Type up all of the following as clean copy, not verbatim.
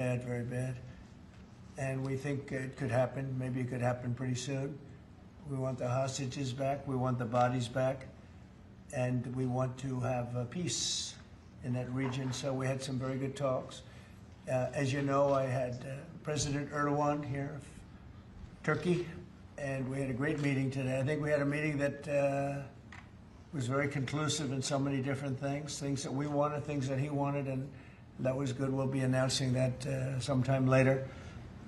bad, very bad. And we think it could happen. Maybe it could happen pretty soon. We want the hostages back. We want the bodies back. And we want to have peace in that region. So we had some very good talks. As you know, I had President Erdogan here of Turkey, and we had a great meeting today. I think we had a meeting that was very conclusive in so many different things that we wanted, things that he wanted, and that was good. We'll be announcing that sometime later,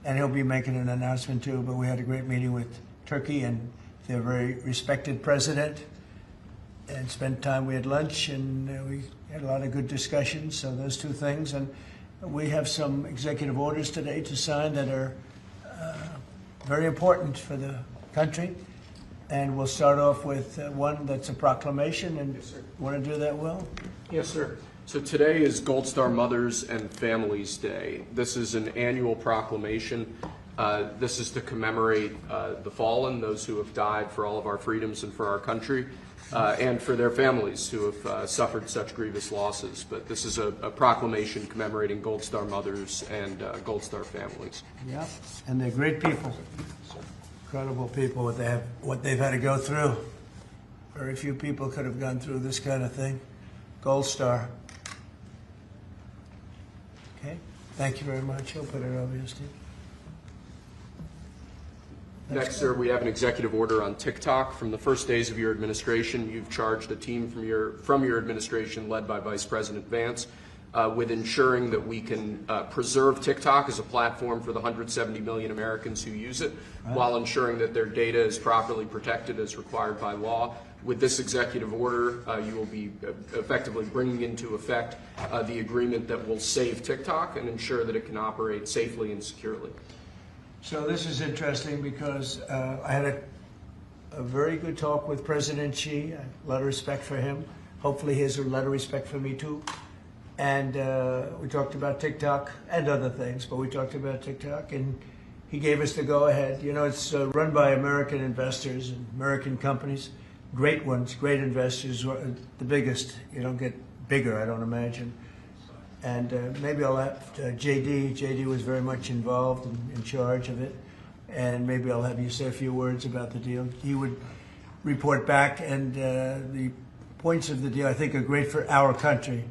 and he'll be making an announcement too. But we had a great meeting with Turkey and their very respected president, and spent time. We had lunch, and we had a lot of good discussions. So those two things, and we have some executive orders today to sign that are very important for the country. And we'll start off with one that's a proclamation. And yes, sir. Want to do that, Will? Yes, sir. So today is Gold Star Mothers and Families Day. This is an annual proclamation. This is to commemorate the fallen, those who have died for all of our freedoms and for our country, and for their families who have suffered such grievous losses. But this is a proclamation commemorating Gold Star Mothers and Gold Star families. Yeah, and they're great people. Incredible people, what they've had to go through. Very few people could have gone through this kind of thing. Gold Star. Okay, thank you very much. I'll put it over here, Steve. Next, sir, we have an executive order on TikTok. From the first days of your administration, you've charged a team from your administration, led by Vice President Vance, with ensuring that we can preserve TikTok as a platform for the 170 million Americans who use it, while ensuring that their data is properly protected as required by law. With this executive order, you will be effectively bringing into effect the agreement that will save TikTok and ensure that it can operate safely and securely. So this is interesting because I had a very good talk with President Xi. A lot of respect for him. Hopefully he has a lot of respect for me too. And we talked about TikTok and other things, but we talked about TikTok, and he gave us the go-ahead. You know, it's run by American investors and American companies, great ones, great investors, the biggest. You don't get bigger, I don't imagine. And maybe I'll have JD. JD was very much involved and in charge of it. And maybe I'll have you say a few words about the deal. He would report back, and the points of the deal, I think, are great for our country.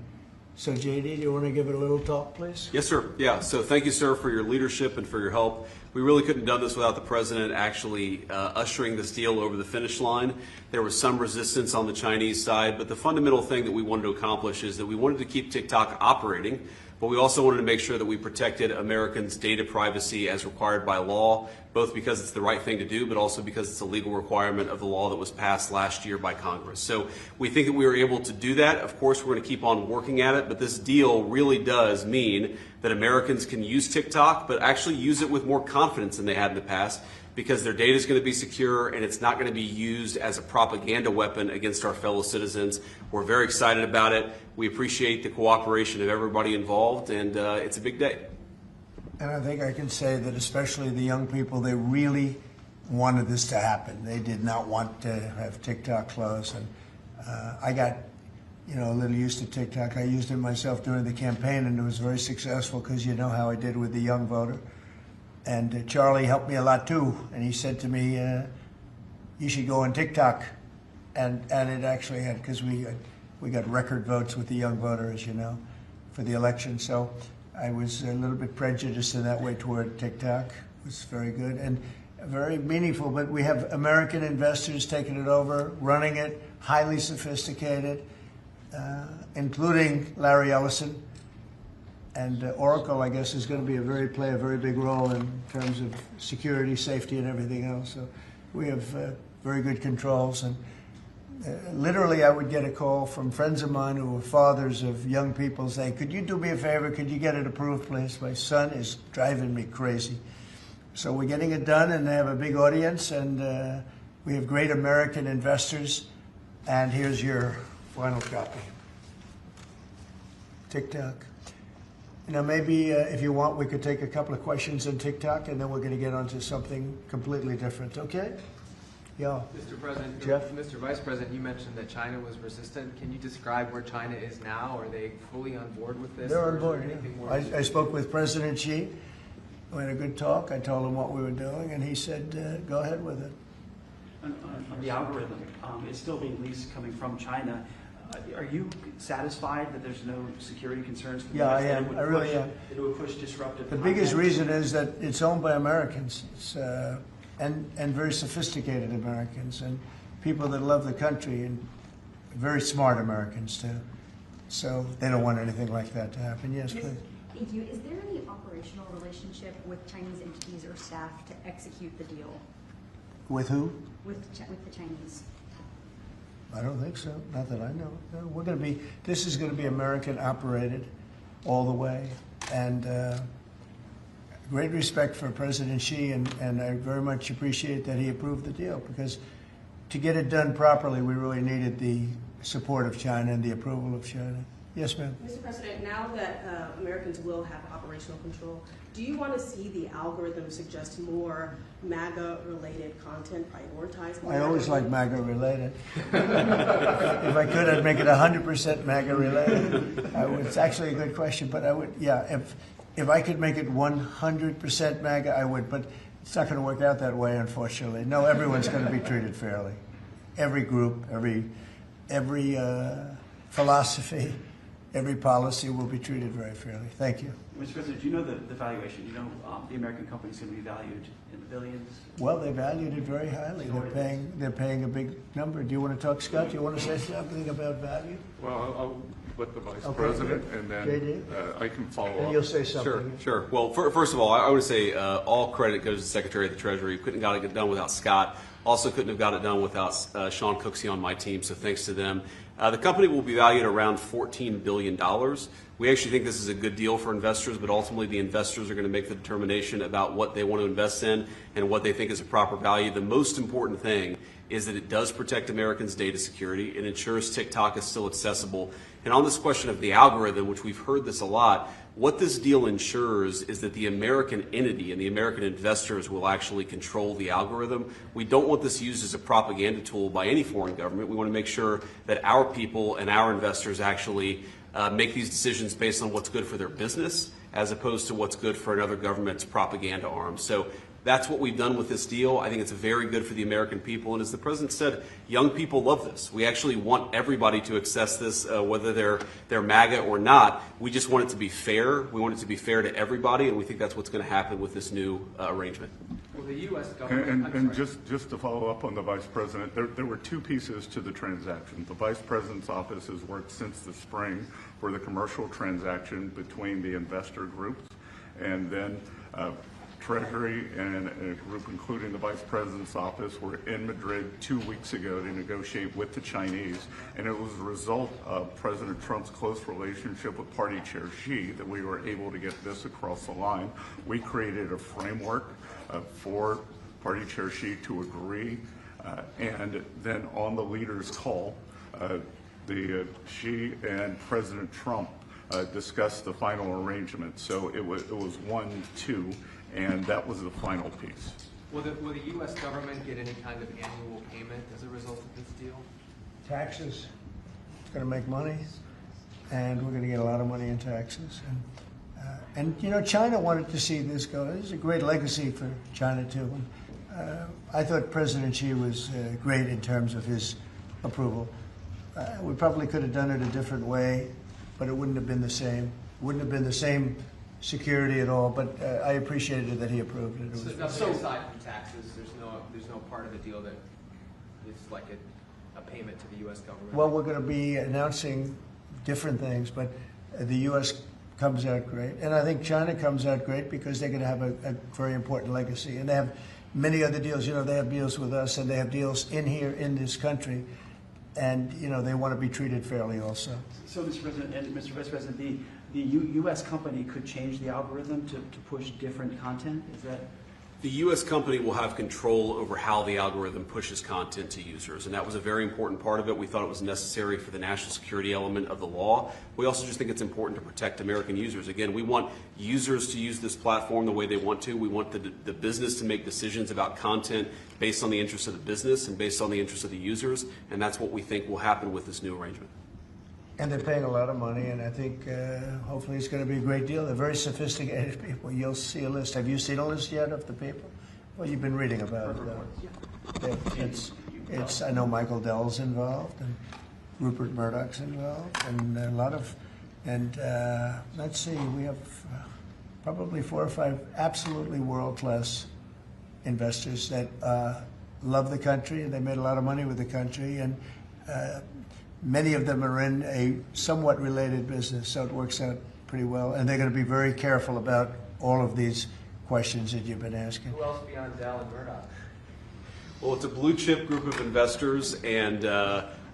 So JD, do you want to give it a little talk, please? Yes, sir. Yeah, so thank you, sir, for your leadership and for your help. We really couldn't have done this without the president actually ushering this deal over the finish line. There was some resistance on the Chinese side, but the fundamental thing that we wanted to accomplish is that we wanted to keep TikTok operating, but we also wanted to make sure that we protected Americans' data privacy as required by law, both because it's the right thing to do, but also because it's a legal requirement of the law that was passed last year by Congress. So we think that we were able to do that. Of course, we're going to keep on working at it, but this deal really does mean that Americans can use TikTok, but actually use it with more confidence than they had in the past, because their data is going to be secure and it's not going to be used as a propaganda weapon against our fellow citizens. We're very excited about it. We appreciate the cooperation of everybody involved, and it's a big day. And I think I can say that especially the young people, they really wanted this to happen. They did not want to have TikTok close. And I got, a little used to TikTok. I used it myself during the campaign, and it was very successful because you know how I did with the young voter. And Charlie helped me a lot too. And he said to me, you should go on TikTok. And it actually had, because we got record votes with the young voter, as you know, for the election. So I was a little bit prejudiced in that way toward TikTok. It was very good and very meaningful. But we have American investors taking it over, running it, highly sophisticated, including Larry Ellison. And Oracle, I guess, is going to play a very big role in terms of security, safety, and everything else. So we have very good controls. And literally, I would get a call from friends of mine who were fathers of young people saying, could you do me a favor? Could you get it approved, please? My son is driving me crazy. So we're getting it done, and they have a big audience, and we have great American investors. And here's your final copy. TikTok. Maybe if you want, we could take a couple of questions on TikTok, and then we're going to get onto something completely different, okay? Yeah. Mr. President, Jeff? Mr. Vice President, you mentioned that China was resistant. Can you describe where China is now? Are they fully on board with this? They're or on is board, there anything more yeah. I spoke with President Xi. We had a good talk. I told him what we were doing, and he said, go ahead with it. On the algorithm, it's still being leased coming from China. Are you satisfied that there's no security concerns? For the Yeah, US I that am. it would I really push- am. It would push disruptive The content? biggest reason is that it's owned by Americans, and very sophisticated Americans, and people that love the country, and very smart Americans too. So they don't want anything like that to happen. Yes, please. Thank you. Is there any operational relationship with Chinese entities or staff to execute the deal With who? with the Chinese? I don't think so. Not that I know. No, we're going to be. This is going to be American operated all the way, and great respect for President Xi, and I very much appreciate that he approved the deal, because to get it done properly, we really needed the support of China and the approval of China. Yes, ma'am. Mr. President, now that Americans will have operational control, do you want to see the algorithm suggest more MAGA-related content prioritized? I always like MAGA related. If I could, I'd make it 100% MAGA related. It's actually a good question, but I would, yeah, if I could make it 100% MAGA, I would, but it's not going to work out that way, unfortunately. No, everyone's going to be treated fairly. Every group, every philosophy, every policy will be treated very fairly. Thank you. Mr. President, do you know the valuation? Do you know the American company is going to be valued in the billions? Well, they valued it very highly. They're paying a big number. Do you want to talk, Scott? Do you want to say something about value? Well, I'll let the Vice Okay, President, good. and then JD? I can follow And up. you'll say something. Sure. Well, first of all, I would say all credit goes to the Secretary of the Treasury. Couldn't have got it done without Scott. Also couldn't have got it done without Sean Cooksey on my team, so thanks to them. The company will be valued around $14 billion. We actually think this is a good deal for investors, but ultimately the investors are going to make the determination about what they want to invest in and what they think is a proper value. The most important thing is that it does protect Americans' data security. It ensures TikTok is still accessible. And on this question of the algorithm, which we've heard this a lot, what this deal ensures is that the American entity and the American investors will actually control the algorithm. We don't want this used as a propaganda tool by any foreign government. We want to make sure that our people and our investors actually make these decisions based on what's good for their business as opposed to what's good for another government's propaganda arm. So that's what we've done with this deal. I think it's very good for the American people. And as the President said, young people love this. We actually want everybody to access this, whether they're MAGA or not. We just want it to be fair. We want it to be fair to everybody, and we think that's what's going to happen with this new arrangement. Well, the U.S. government... And just to follow up on the Vice President, there were two pieces to the transaction. The Vice President's office has worked since the spring for the commercial transaction between the investor groups, and then Treasury and a group including the Vice President's office were in Madrid 2 weeks ago to negotiate with the Chinese, and it was a result of President Trump's close relationship with Party Chair Xi that we were able to get this across the line. We created a framework for Party Chair Xi to agree, and then on the leaders' call, Xi and President Trump discussed the final arrangement. So it was 1-2. And that was the final piece. Will the U.S. government get any kind of annual payment as a result of this deal? Taxes. It's going to make money, and we're going to get a lot of money in taxes. And you know, China wanted to see this go. This is a great legacy for China, too. And, I thought President Xi was great in terms of his approval. We probably could have done it a different way, but it wouldn't have been the same. It wouldn't have been the same security at all, but I appreciated that he approved it. So nothing aside from taxes, there's no part of the deal that is like a payment to the U.S. government? Well, we're going to be announcing different things, but the U.S. comes out great. And I think China comes out great because they're going to have a very important legacy. And they have many other deals. You know, they have deals with us, and they have deals in here in this country. And, you know, they want to be treated fairly also. So, Mr. President and Mr. Vice President, the U.S. company could change the algorithm to push different content? Is that The U.S. company will have control over how the algorithm pushes content to users, and that was a very important part of it. We thought it was necessary for the national security element of the law. We also just think it's important to protect American users. Again, we want users to use this platform the way they want to. We want the business to make decisions about content based on the interests of the business and based on the interests of the users, and that's what we think will happen with this new arrangement. And they're paying a lot of money, and I think hopefully it's going to be a great deal. They're very sophisticated people. You'll see a list. Have you seen a list yet of the people? Well, you've been reading about it. It's. I know Michael Dell's involved, and Rupert Murdoch's involved, and a lot of. And let's see, we have probably 4 or 5 absolutely world-class investors that love the country, and they made a lot of money with the country, and. Many of them are in a somewhat related business, so it works out pretty well. And they're going to be very careful about all of these questions that you've been asking. Who else beyond Dell and Murdoch? Well, it's a blue chip group of investors, and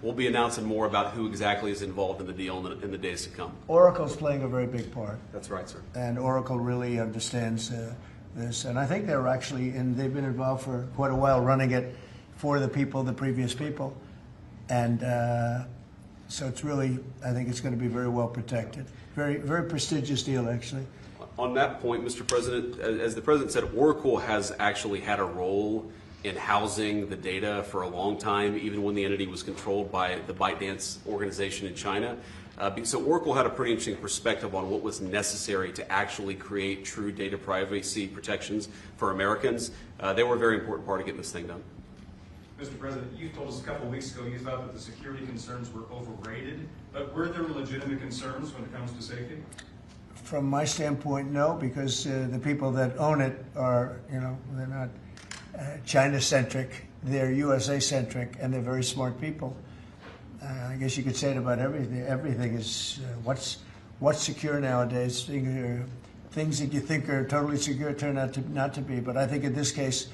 we'll be announcing more about who exactly is involved in the deal in the days to come. Oracle's playing a very big part. That's right, sir. And Oracle really understands this. And I think they've been involved for quite a while running it for the people, the previous people. And so it's really, I think it's going to be very well protected. Very, very prestigious deal, actually. On that point, Mr. President, as the President said, Oracle has actually had a role in housing the data for a long time, even when the entity was controlled by the ByteDance organization in China. So Oracle had a pretty interesting perspective on what was necessary to actually create true data privacy protections for Americans. They were a very important part of getting this thing done. Mr. President, you told us a couple of weeks ago you thought that the security concerns were overrated, but were there legitimate concerns when it comes to safety? From my standpoint, no, because the people that own it are, they're not China-centric, they're USA-centric, and they're very smart people. I guess you could say it about everything. Everything is, what's secure nowadays? Things that you think are totally secure turn out to not to be, but I think in this case,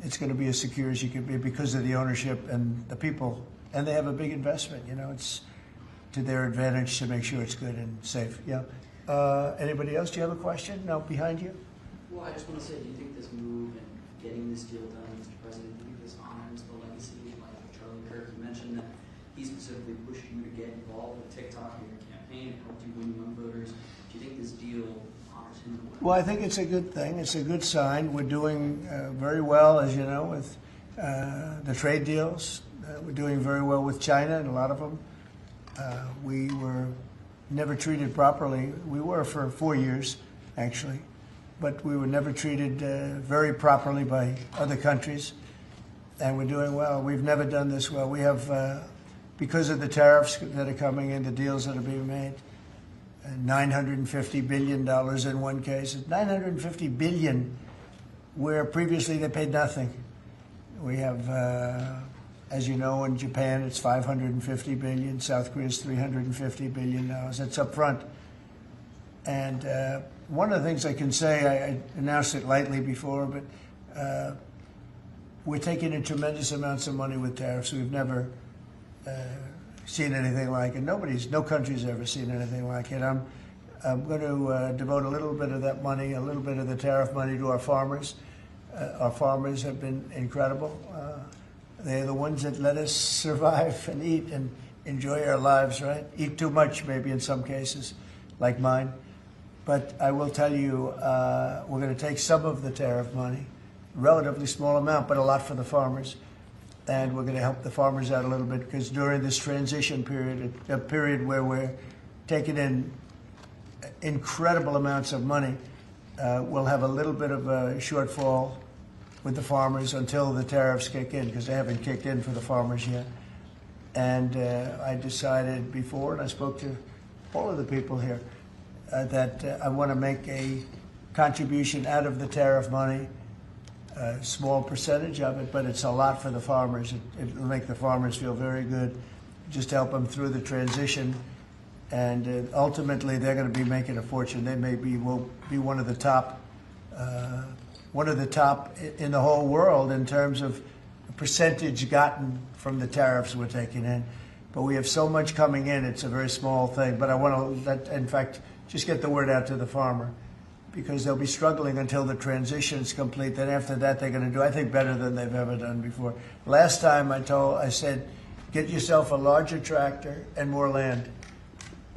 it's going to be as secure as you can be because of the ownership and the people. And they have a big investment, it's to their advantage to make sure it's good and safe. Yeah. Anybody else? Do you have a question? No, behind you? Well, I just want to say, do you think this move and getting this deal done, Mr. President, do you think this honors the legacy, like Charlie Kirk? You mentioned that he specifically pushed you to get involved with TikTok in your campaign, helped you win young voters. Do you think this deal honors him? Well, I think it's a good thing. It's a good sign. We're doing very well, as you know, with the trade deals. We're doing very well with China and a lot of them. We were never treated properly. We were for 4 years, actually, but we were never treated very properly by other countries, and we're doing well. We've never done this well. We have, because of the tariffs that are coming in, the deals that are being made, $950 billion in one case. $950 billion, where previously they paid nothing. We have, as you know, in Japan it's $550 billion. South Korea is $350 billion. That's up front. And one of the things I can say, I announced it lightly before, but we're taking in tremendous amounts of money with tariffs. We've never seen anything like it. No country's ever seen anything like it. I'm going to devote a little bit of that money, a little bit of the tariff money to our farmers. Our farmers have been incredible. They're the ones that let us survive and eat and enjoy our lives, right? Eat too much, maybe in some cases, like mine. But I will tell you, we're going to take some of the tariff money, relatively small amount, but a lot for the farmers. And we're going to help the farmers out a little bit because during this transition period, a period where we're taking in incredible amounts of money, we'll have a little bit of a shortfall with the farmers until the tariffs kick in because they haven't kicked in for the farmers yet. And I decided before, and I spoke to all of the people here, that I want to make a contribution out of the tariff money, a small percentage of it, but it's a lot for the farmers. It'll make the farmers feel very good, just help them through the transition. And ultimately, they're going to be making a fortune. They will be one of the top in the whole world in terms of percentage gotten from the tariffs we're taking in. But we have so much coming in; it's a very small thing. But I want to, in fact, just get the word out to the farmer because they'll be struggling until the transition's complete. Then after that, they're going to do, I think, better than they've ever done before. Last time I said, get yourself a larger tractor and more land.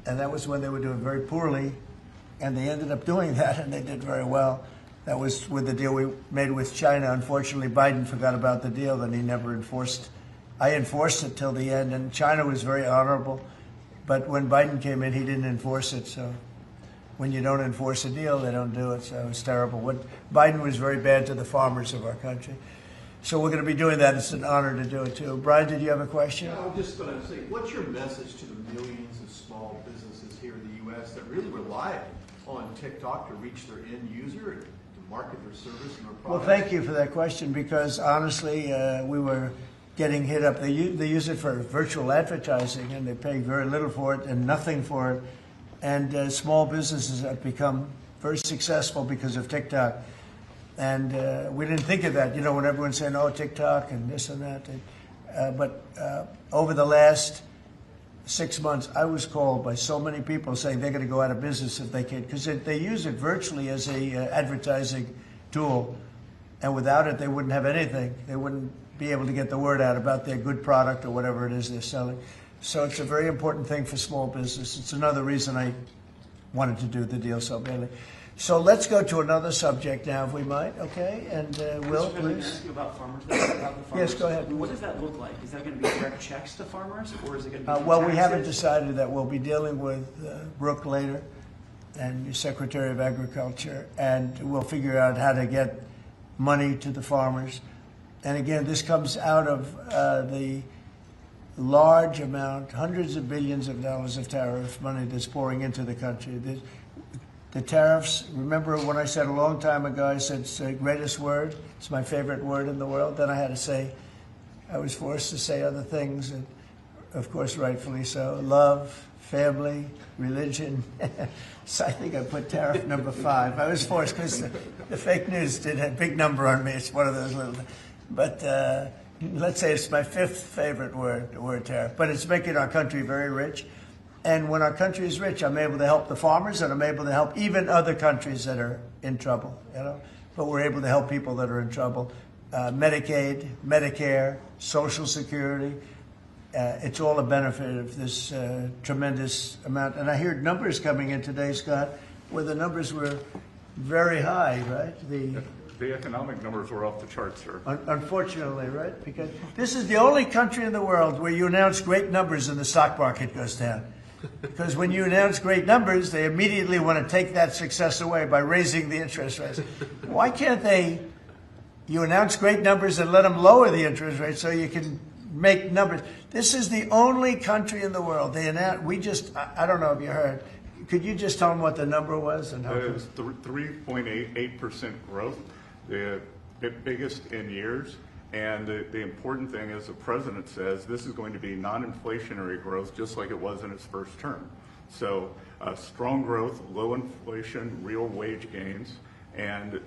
And that was when they were doing very poorly. And they ended up doing that, and they did very well. That was with the deal we made with China. Unfortunately, Biden forgot about the deal, and he never enforced. I enforced it till the end, and China was very honorable. But when Biden came in, he didn't enforce it. So when you don't enforce a deal, they don't do it. So it's terrible. Biden was very bad to the farmers of our country. So we're going to be doing that. It's an honor to do it, too. Brian, did you have a question? Yeah, I was just going to say, what's your message to the millions of small businesses here in the U.S. that really rely on TikTok to reach their end user and to market their service and their products? Well, thank you for that question, because honestly, we were getting hit up. They use it for virtual advertising, and they pay very little for it and nothing for it. And small businesses have become very successful because of TikTok. And we didn't think of that, when everyone's saying, oh, TikTok and this and that. But over the last 6 months, I was called by so many people saying they're going to go out of business if they can't, because they use it virtually as a advertising tool. And without it, they wouldn't have anything. They wouldn't be able to get the word out about their good product or whatever it is they're selling. So it's a very important thing for small business. It's another reason I wanted to do the deal so badly. So let's go to another subject now, if we might, okay? And Will, Mr. President, can I please. ask you about farmers? About the farmers? Yes, go ahead. What does that look like? Is that going to be direct checks to farmers, or is it going to be Well, we haven't taxes? decided that. We'll be dealing with Brooke later and your Secretary of Agriculture, and we'll figure out how to get money to the farmers. And again, this comes out of the large amount, hundreds of billions of dollars of tariff money that's pouring into the country. The tariffs, remember when I said a long time ago, I said it's the greatest word, it's my favorite word in the world. Then I had to say, I was forced to say other things, and of course, rightfully so. Love, family, religion. So I think I put tariff number 5. I was forced because the fake news did a big number on me. It's one of those little, but let's say it's my 5th favorite word, the word tariff. But it's making our country very rich. And when our country is rich, I'm able to help the farmers, and I'm able to help even other countries that are in trouble, But we're able to help people that are in trouble. Medicaid, Medicare, Social Security. It's all a benefit of this tremendous amount. And I heard numbers coming in today, Scott, where the numbers were very high, right? The economic numbers were off the charts, sir. Unfortunately, right? Because this is the only country in the world where you announce great numbers and the stock market goes down. Because when you announce great numbers, they immediately want to take that success away by raising the interest rates. Why can't you announce great numbers and let them lower the interest rate so you can make numbers? This is the only country in the world. I don't know if you heard. Could you just tell them what the number was? And how it was 3.88% growth, the biggest in years. And the important thing is the president says this is going to be non-inflationary growth, just like it was in its first term. So strong growth, low inflation, real wage gains. And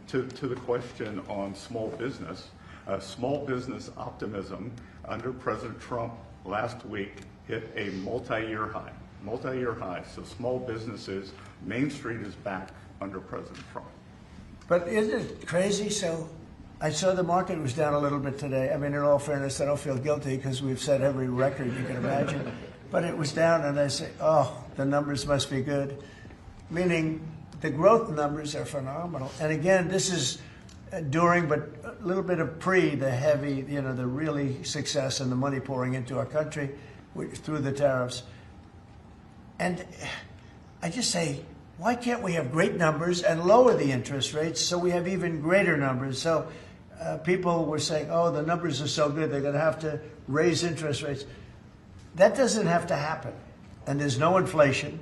to the question on small business optimism under President Trump last week hit a multi-year high. So small businesses, Main Street is back under President Trump. But isn't it crazy? So I saw the market was down a little bit today. I mean, in all fairness, I don't feel guilty because we've set every record you can imagine. But it was down, and I say, oh, the numbers must be good. Meaning the growth numbers are phenomenal. And again, this is during, but a little bit of the heavy, the really success and the money pouring into our country through the tariffs. And I just say, why can't we have great numbers and lower the interest rates so we have even greater numbers? So people were saying, oh, the numbers are so good, they're going to have to raise interest rates. That doesn't have to happen. And there's no inflation.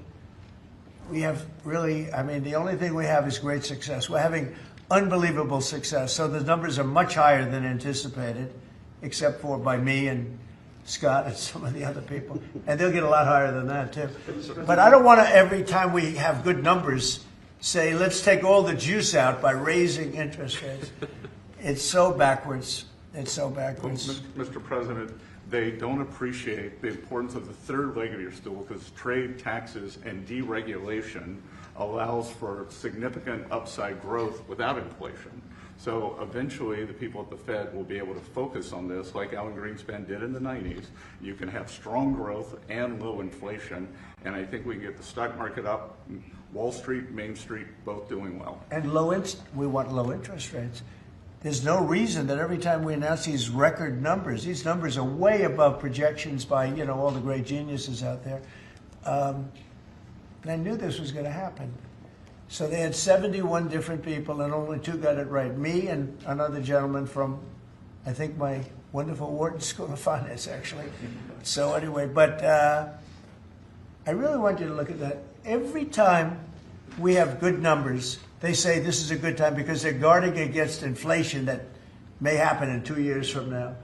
We have really, the only thing we have is great success. We're having unbelievable success. So the numbers are much higher than anticipated, except for by me and Scott and some of the other people. And they'll get a lot higher than that, too. But I don't want to, every time we have good numbers, say, let's take all the juice out by raising interest rates. It's so backwards. It's so backwards. Mr. President, they don't appreciate the importance of the third leg of your stool, because trade, taxes, and deregulation allows for significant upside growth without inflation. So eventually the people at the Fed will be able to focus on this like Alan Greenspan did in the 90s. You can have strong growth and low inflation, and I think we can get the stock market up, Wall Street, Main Street, both doing well. And we want low interest rates. There's no reason that every time we announce these record numbers, these numbers are way above projections by, you know, all the great geniuses out there. I knew this was going to happen. So they had 71 different people and only 2 got it right. Me and another gentleman from, I think, my wonderful Wharton School of Finance, actually. So anyway, but I really want you to look at that. Every time we have good numbers, they say this is a good time because they're guarding against inflation that may happen in 2 years from now.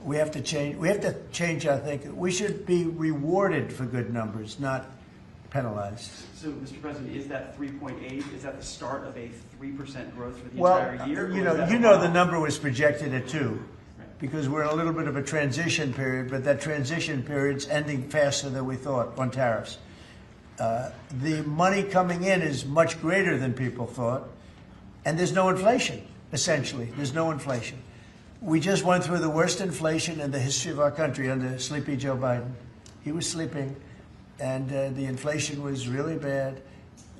We have to change. We have to change our thinking. We should be rewarded for good numbers, not penalized. So, Mr. President, is that 3.8? Is that the start of a 3% growth for the Well, entire year? you know, the number was projected at 2, because we're in a little bit of a transition period, but that transition period's ending faster than we thought on tariffs. The money coming in is much greater than people thought, and there's no inflation, essentially. There's no inflation. We just went through the worst inflation in the history of our country under sleepy Joe Biden. He was sleeping, and the inflation was really bad,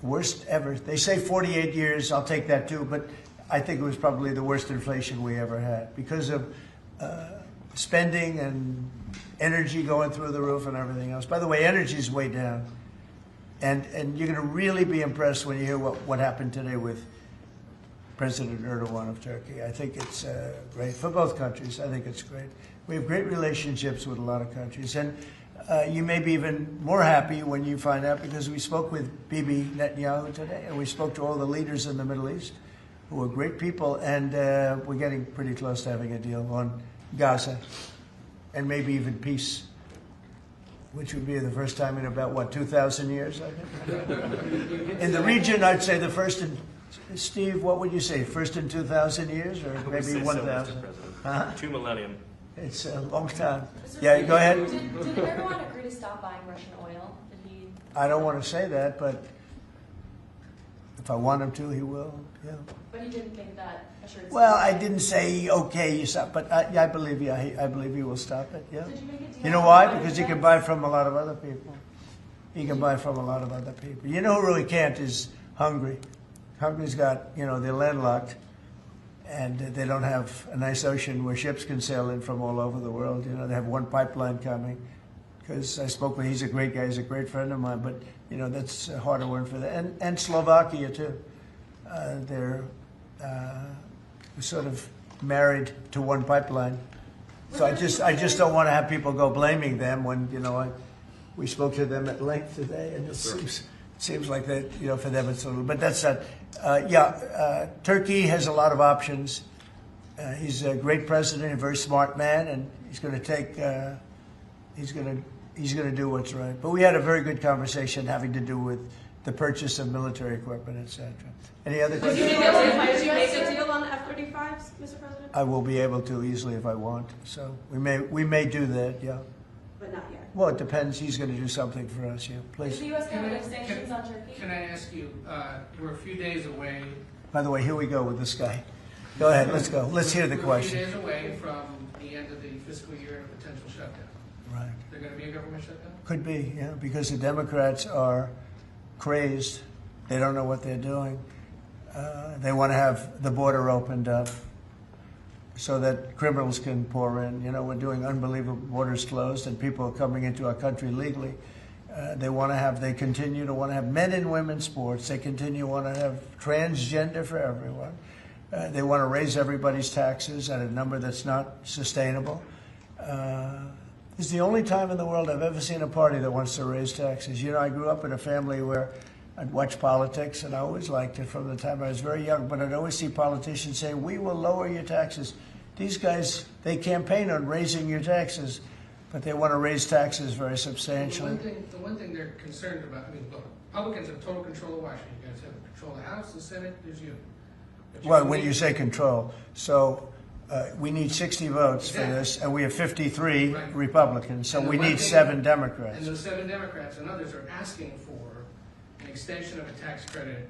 worst ever. They say 48 years, I'll take that too, but I think it was probably the worst inflation we ever had because of spending and energy going through the roof and everything else. By the way, energy is way down. And you're going to really be impressed when you hear what happened today with President Erdogan of Turkey. I think it's great for both countries. I think it's great. We have great relationships with a lot of countries. And you may be even more happy when you find out, because we spoke with Bibi Netanyahu today, and we spoke to all the leaders in the Middle East who are great people, and we're getting pretty close to having a deal on Gaza and maybe even peace, which would be the first time in about, 2,000 years, I think? In the region, I'd say the first in, Steve, what would you say, first in 2,000 years, or maybe 1,000? Huh? 2 millennium. It's a long time. Yeah, go ahead. Did Erdogan agree to stop buying Russian oil? Did he? I don't want to say that, but if I want him to, he will, yeah. But he didn't think that assured. Well, I didn't say, okay, you stop, but I believe you. I believe he will stop it, yeah. Did you make a deal? You know why? Because he can buy from a lot of other people. He can buy from a lot of other people. You know who really can't is Hungary. Hungary's got, they're landlocked, and they don't have a nice ocean where ships can sail in from all over the world. They have one pipeline coming. Because I spoke with, he's a great guy, he's a great friend of mine, but, that's a harder one for them. And Slovakia, too. They're sort of married to one pipeline. So I just don't want to have people go blaming them when, we spoke to them at length today, and it seems like that, for them it's a little, but that's not, Turkey has a lot of options. He's a great president, a very smart man, and he's going to take, he's going to do what's right. But we had a very good conversation having to do with the purchase of military equipment, etc. Any other questions? Did you make a deal on F-35s, Mr. President? I will be able to easily if I want. So we may do that, yeah. But not yet. Well, it depends. He's going to do something for us, yeah. Please. Is the U.S. going to have sanctions on Turkey? Can I ask you, we're a few days away. By the way, here we go with this guy. Go ahead, let's go. Let's hear the question. We're a few days away from the end of the fiscal year and a potential shutdown. Right. Is there going to be a government shutdown? Could be, yeah, because the Democrats are crazed. They don't know what they're doing. They want to have the border opened up so that criminals can pour in. We're doing unbelievable borders closed and people are coming into our country legally. They continue to want to have men and women sports. They continue to want to have transgender for everyone. They want to raise everybody's taxes at a number that's not sustainable. It's the only time in the world I've ever seen a party that wants to raise taxes. I grew up in a family where I'd watch politics, and I always liked it from the time I was very young, but I'd always see politicians saying, we will lower your taxes. These guys, they campaign on raising your taxes, but they want to raise taxes very substantially. The one thing they're concerned about, look, Republicans have total control of Washington. You guys have control of the House, the Senate, there's you. Well, when you say control, so we need 60 votes for this, and we have 53 Republicans, so we need 7 Democrats. And those 7 Democrats and others are asking for an extension of a tax credit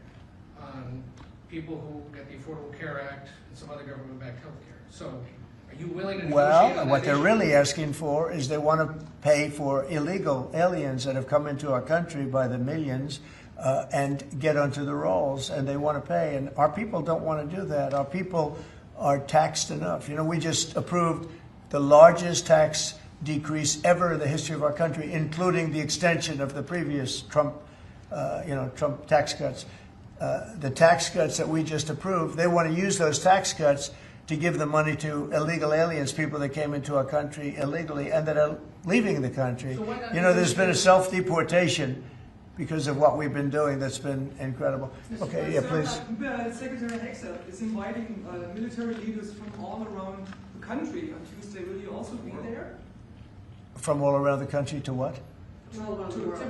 on people who get the Affordable Care Act and some other government-backed health care. So are you willing to negotiate Well, on what that they're issue? really asking for is they want to pay for illegal aliens that have come into our country by the millions and get onto the rolls, and they want to pay. And our people don't want to do that. Our people are taxed enough. You know, we just approved the largest tax decrease ever in the history of our country, including the extension of the previous Trump tax cuts. The tax cuts that we just approved, they want to use those tax cuts to give the money to illegal aliens, people that came into our country illegally and that are leaving the country. So why not You know, there's been a negotiate? self-deportation because of what we've been doing that's been incredible. Okay, yeah, please. Secretary Hegseth is inviting military leaders from all around the country on Tuesday. Will you also be there? From all around the country to what? To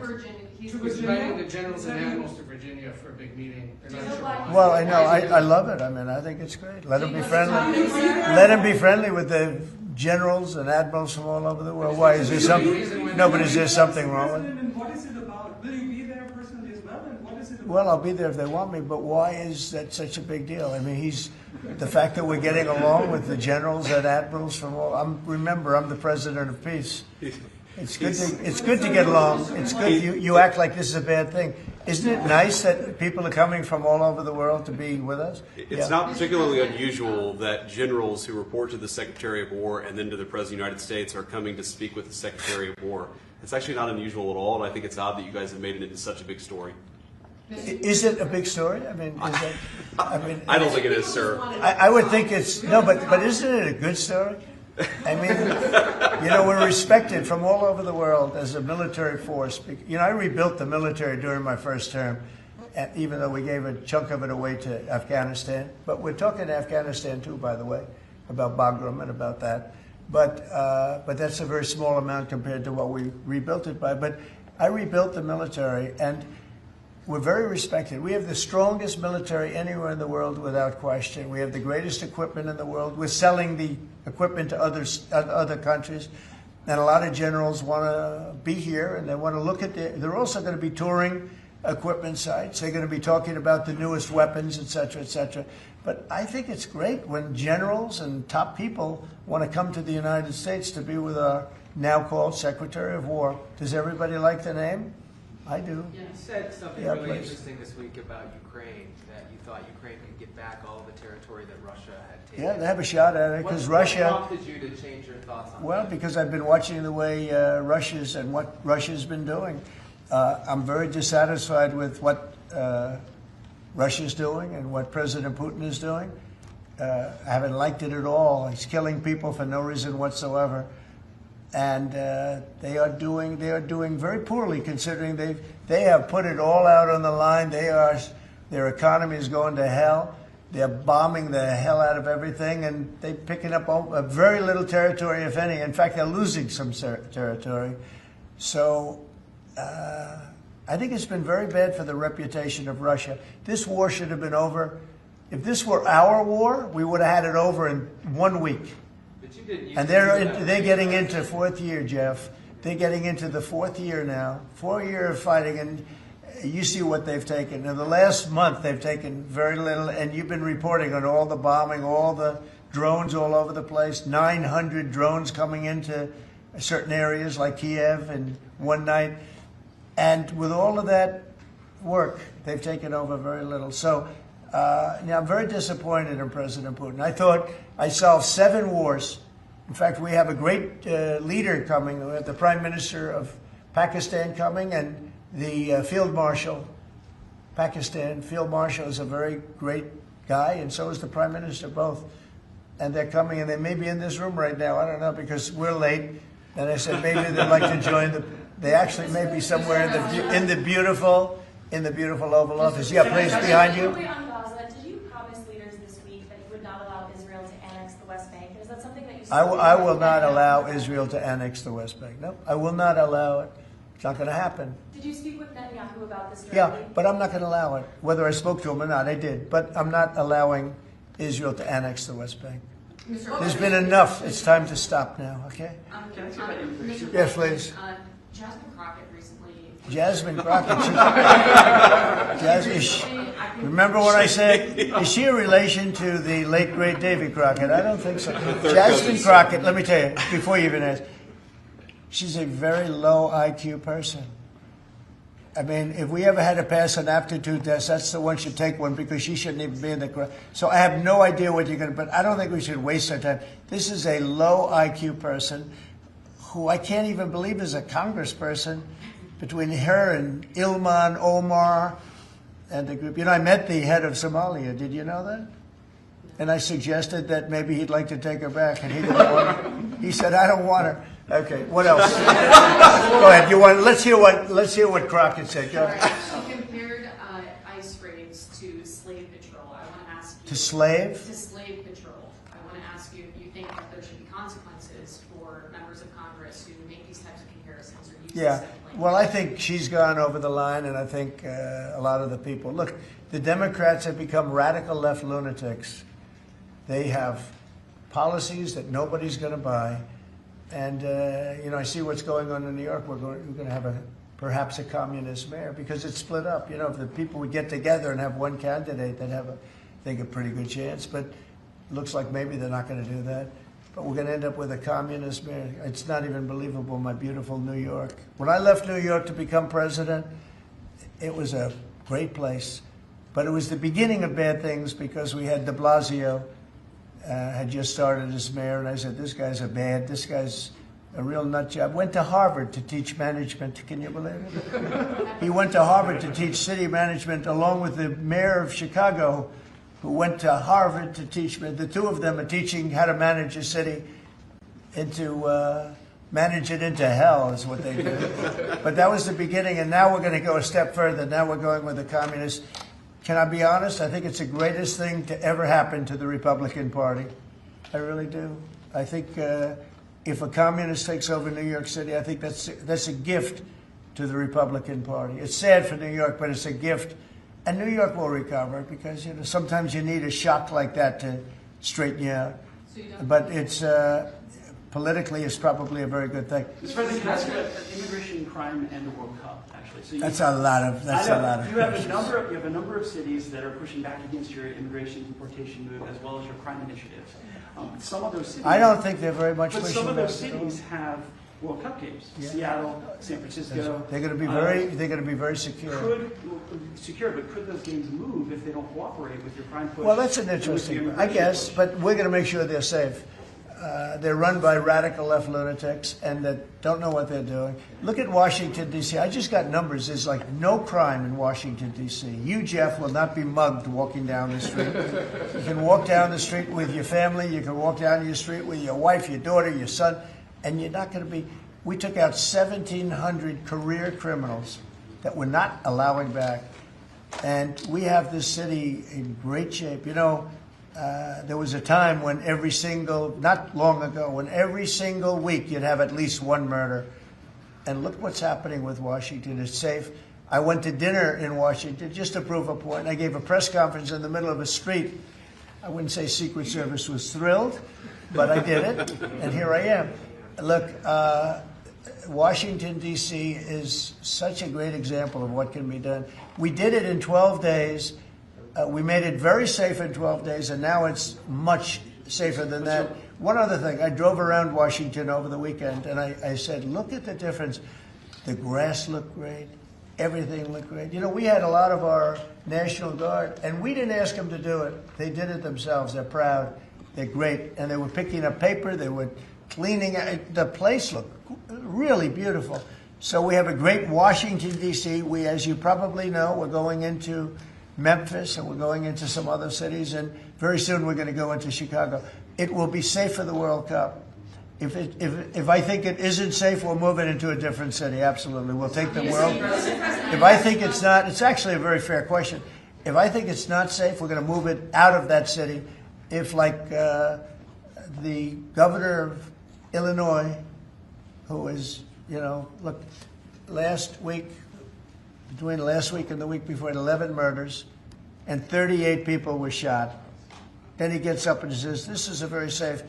Virginia. He's inviting the generals and admirals to Virginia for a big meeting. They're not sure why. Well, I know. I love it. I mean, I think it's great. Let them be friendly. Let them be friendly with the generals and admirals from all over the world. Why is there something? No, but is there something wrong with it? And what is it about? Will you be there personally as well? And what is it about? Well, I'll be there if they want me. But why is that such a big deal? I mean, the fact that we're getting along with the generals and admirals from all. Remember, I'm the president of peace. It's good to get along. It's good. You act like this is a bad thing. Isn't it nice that people are coming from all over the world to be with us? It's not particularly unusual that generals who report to the Secretary of War and then to the President of the United States are coming to speak with the Secretary of War. It's actually not unusual at all, and I think it's odd that you guys have made it into such a big story. Is it a big story? I mean, I don't think it is, sir. I would think it's no, but isn't it a good story? I mean, you know, we're respected from all over the world as a military force. You know, I rebuilt the military during my first term, even though we gave a chunk of it away to Afghanistan. But we're talking Afghanistan too, by the way, about Bagram and about that. But that's a very small amount compared to what we rebuilt it by. But I rebuilt the military, and we're very respected. We have the strongest military anywhere in the world without question. We have the greatest equipment in the world. We're selling the equipment to other countries. And a lot of generals want to be here and they want to look at they're also going to be touring equipment sites. They're going to be talking about the newest weapons, et cetera, et cetera. But I think it's great when generals and top people want to come to the United States to be with our now called Secretary of War. Does everybody like the name? I do. You said something Yeah, really please. interesting this week about Ukraine, that you thought Ukraine could get back all the territory that Russia had taken. Yeah, they have a shot at it because Russia. What prompted you to change your thoughts on Well, that? because I've been watching the way what Russia's been doing. I'm very dissatisfied with what Russia's doing and what President Putin is doing. I haven't liked it at all. He's killing people for no reason whatsoever. And they are doing very poorly, considering they have put it all out on the line. Their economy is going to hell. They're bombing the hell out of everything, and they're picking up a very little territory, if any. In fact, they're losing some territory. So I think it's been very bad for the reputation of Russia. This war should have been over. If this were our war, we would have had it over in 1 week. And they're getting into fourth year, Jeff. They're getting into the fourth year now. 4 years of fighting, and you see what they've taken. In the last month, they've taken very little, and you've been reporting on all the bombing, all the drones all over the place. 900 drones coming into certain areas like Kiev in one night. And with all of that work, they've taken over very little. So now I'm very disappointed in President Putin. I thought I solved 7 wars. In fact, we have a great leader coming. We have the Prime Minister of Pakistan coming and the Field Marshal. Pakistan Field Marshal is a very great guy, and so is the Prime Minister, both. And they're coming, and they may be in this room right now. I don't know, because we're late. And I said maybe they'd like to join they actually may be somewhere in the beautiful Oval Office. Yeah, please, behind you. On Gaza, did you promise leaders this week that you would not allow Israel to annex the West Bank? Is that something that you I will not allow Israel to annex the West Bank. No, I will not allow it. It's not going to happen. Did you speak with Netanyahu about this directly? Yeah, but I'm not going to allow it. Whether I spoke to him or not, I did. But I'm not allowing Israel to annex the West Bank. There's been enough. It's time to stop now, okay? Can I say about immigration? Yes, please. Jasmine Crockett recently Jasmine Crockett. Jasmine, remember what I said? Is she a relation to the late, great Davy Crockett? I don't think so. Jasmine Crockett, let me tell you, before you even ask, she's a very low IQ person. I mean, if we ever had to pass an aptitude test, that's the one should take one because she shouldn't even be in the crowd. So I have no idea what you're going to, but I don't think we should waste our time. This is a low IQ person who I can't even believe is a congressperson. Between her and Ilman Omar and the group. You know, I met the head of Somalia. Did you know that? And I suggested that maybe he'd like to take her back, and he didn't want her. He said, "I don't want her." Okay, what else? Go ahead. Let's hear what Crockett said. Go ahead. She compared ICE raids to slave patrol. I want to ask you. To slave? To slave patrol. I want to ask you if you think that there should be consequences for members of Congress who make these types of comparisons or use this type of language. Well, I think she's gone over the line, and I think a lot of the people. Look, the Democrats have become radical left lunatics. They have policies that nobody's going to buy. And, you know, I see what's going on in New York. We're going to have perhaps a communist mayor because it's split up. You know, if the people would get together and have one candidate, they'd have, I think, a pretty good chance. But it looks like maybe they're not going to do that. But we're going to end up with a communist mayor. It's not even believable, my beautiful New York. When I left New York to become president, it was a great place. But it was the beginning of bad things because we had de Blasio had just started as mayor. And I said, this guy's this guy's a real nut job. Went to Harvard to teach management. Can you believe it? He went to Harvard to teach city management along with the mayor of Chicago, who went to Harvard to teach me. The two of them are teaching how to manage a city manage it into hell is what they do. But that was the beginning, and now we're going to go a step further. Now we're going with the communists. Can I be honest? I think it's the greatest thing to ever happen to the Republican Party. I really do. I think if a communist takes over New York City, I think that's a gift to the Republican Party. It's sad for New York, but it's a gift. And New York will recover because, you know, sometimes you need a shock like that to straighten you out. But it's politically, it's probably a very good thing. Mr. President, can I ask you about immigration, crime, and the World Cup? Actually, so that's a lot of. You have a number of cities that are pushing back against your immigration deportation move as well as your crime initiatives. Some of those cities. I don't think they're very much. But some of those cities have World Cup games. Yeah. Seattle, San Francisco. They're going to be very. They're going to be very secure. But could those games move if they don't cooperate with your crime push? Well, that's an interesting. I guess, but we're going to make sure they're safe. They're run by radical left lunatics and that don't know what they're doing. Look at Washington, D.C. I just got numbers. There's like no crime in Washington, D.C. You, Jeff, will not be mugged walking down the street. You can walk down the street with your family. You can walk down your street with your wife, your daughter, your son, and you're not going to be. We took out 1,700 career criminals that we're not allowing back. And we have this city in great shape. You know, there was a time when not long ago, when every single week you'd have at least one murder. And look what's happening with Washington. It's safe. I went to dinner in Washington just to prove a point. I gave a press conference in the middle of a street. I wouldn't say Secret Service was thrilled, but I did it, and here I am. Look, Washington, D.C. is such a great example of what can be done. We did it in 12 days. We made it very safe in 12 days, and now it's much safer than that. One other thing, I drove around Washington over the weekend, and I said, look at the difference. The grass looked great. Everything looked great. You know, we had a lot of our National Guard, and we didn't ask them to do it. They did it themselves. They're proud. They're great. And they were picking up paper. They were cleaning. The place looked really beautiful. So we have a great Washington, D.C. We, as you probably know, we're going into Memphis, and we're going into some other cities, and very soon we're going to go into Chicago. It will be safe for the World Cup. If I think it isn't safe, we'll move it into a different city. Absolutely, we'll take the world. If I think it's not, it's actually a very fair question. If I think it's not safe, we're going to move it out of that city. If, like the governor of Illinois, who is, you know, look, between last week and the week before, 11 murders, and 38 people were shot. Then he gets up and he says, this is a very safe,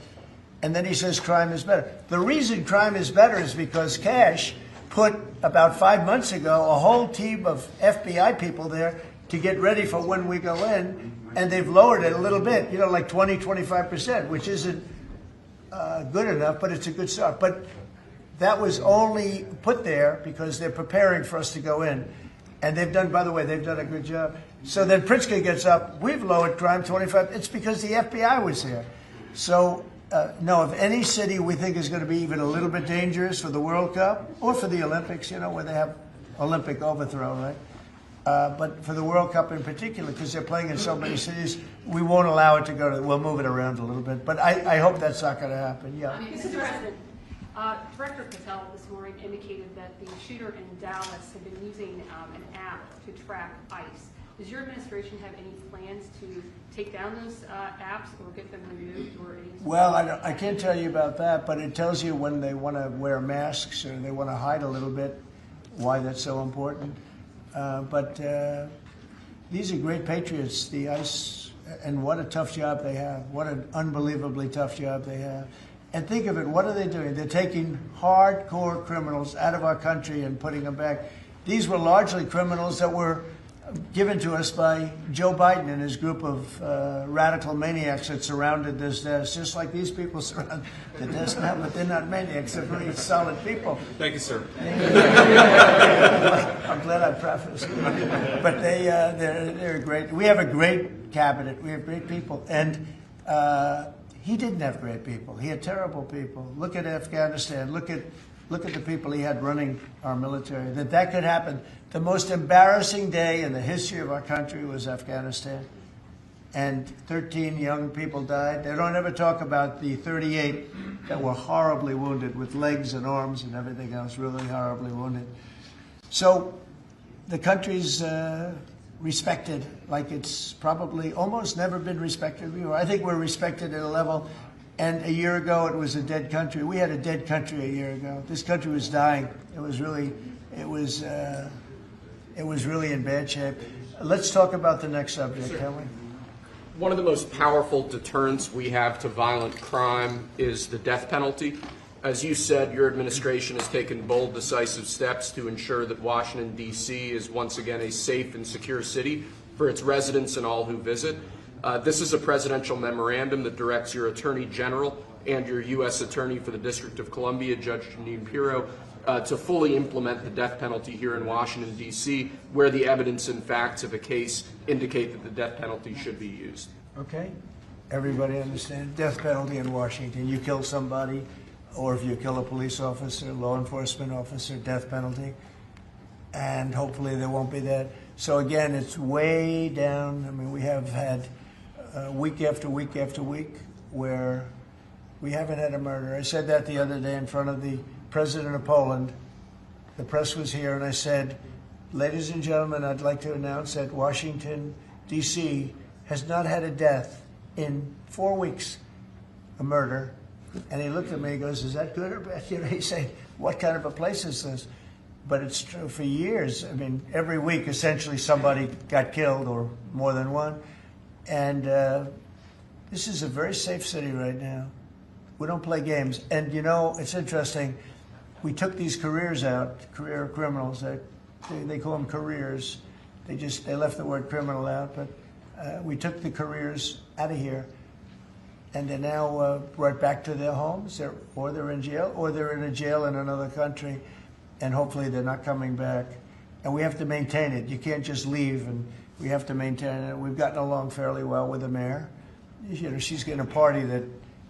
and then he says crime is better. The reason crime is better is because cash put, about 5 months ago, a whole team of FBI people there to get ready for when we go in, and they've lowered it a little bit, you know, like 20-25%, which isn't good enough, but it's a good start. But that was only put there because they're preparing for us to go in. And they've done, by the way, they've done a good job. So then Pritzker gets up, we've lowered crime 25, it's because the FBI was here. So, no, if any city we think is going to be even a little bit dangerous for the World Cup, or for the Olympics, you know, where they have Olympic overthrow, right? But for the World Cup in particular, because they're playing in so many cities, we won't allow it to go to, we'll move it around a little bit. But I hope that's not going to happen, yeah. Mr. President, Director Patel this morning indicated that the shooter in Dallas had been using an app to track ICE. Does your administration have any plans to take down those apps or get them removed? Or any Well, I can't tell you about that, but it tells you when they want to wear masks or they want to hide a little bit, why that's so important. But these are great patriots, the ICE, and what a tough job they have. What an unbelievably tough job they have. And think of it, what are they doing? They're taking hardcore criminals out of our country and putting them back. These were largely criminals that were given to us by Joe Biden and his group of radical maniacs that surrounded this desk, just like these people surround the desk now, but they're not maniacs, they're very solid people. Thank you, sir. I'm glad I prefaced it. But they're great. We have a great cabinet. We have great people. And he didn't have great people. He had terrible people. Look at Afghanistan. Look at the people he had running our military. That could happen. The most embarrassing day in the history of our country was Afghanistan. And 13 young people died. They don't ever talk about the 38 that were horribly wounded with legs and arms and everything else, really horribly wounded. So the country's respected like it's probably almost never been respected before. I think we're respected at a level, and a year ago it was a dead country. We had a dead country a year ago. This country was dying. It was really in bad shape. Let's talk about the next subject, can we? One of the most powerful deterrents we have to violent crime is the death penalty. As you said, your administration has taken bold, decisive steps to ensure that Washington, D.C. is once again a safe and secure city for its residents and all who visit. This is a presidential memorandum that directs your Attorney General and your U.S. Attorney for the District of Columbia, Judge Jeanine Pirro, to fully implement the death penalty here in Washington, D.C., where the evidence and facts of a case indicate that the death penalty should be used. Okay. Everybody understand? Death penalty in Washington. You kill somebody, or if you kill a police officer, law enforcement officer, death penalty. And hopefully there won't be that. So again, it's way down. I mean, we have had week after week after week where we haven't had a murder. I said that the other day in front of the President of Poland. The press was here, and I said, ladies and gentlemen, I'd like to announce that Washington, D.C. has not had a death in 4 weeks, a murder. And he looked at me and goes, is that good or bad? You know, he said, what kind of a place is this? But it's true for years. I mean, every week, essentially, somebody got killed or more than one. And this is a very safe city right now. We don't play games. And, you know, it's interesting. We took these careers out, career criminals. They call them careers. They left the word criminal out. But we took the careers out of here. And they're now brought back to their homes, or they're in jail, or they're in a jail in another country. And hopefully they're not coming back. And we have to maintain it. You can't just leave, and we have to maintain it. We've gotten along fairly well with the mayor. You know, she's getting a party that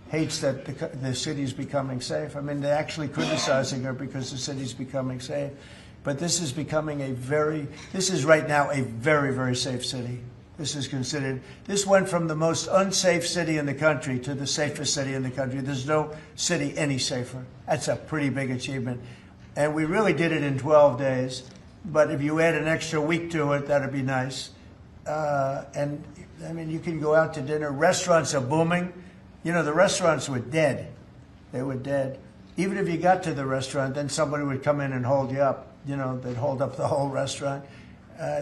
hates that the city's becoming safe. I mean, they're actually criticizing her because the city's becoming safe. But this is becoming this is right now a very, very safe city. This went from the most unsafe city in the country to the safest city in the country. There's no city any safer. That's a pretty big achievement. And we really did it in 12 days. But if you add an extra week to it, that'd be nice. And, I mean, you can go out to dinner. Restaurants are booming. You know, the restaurants were dead. They were dead. Even if you got to the restaurant, then somebody would come in and hold you up. You know, they'd hold up the whole restaurant.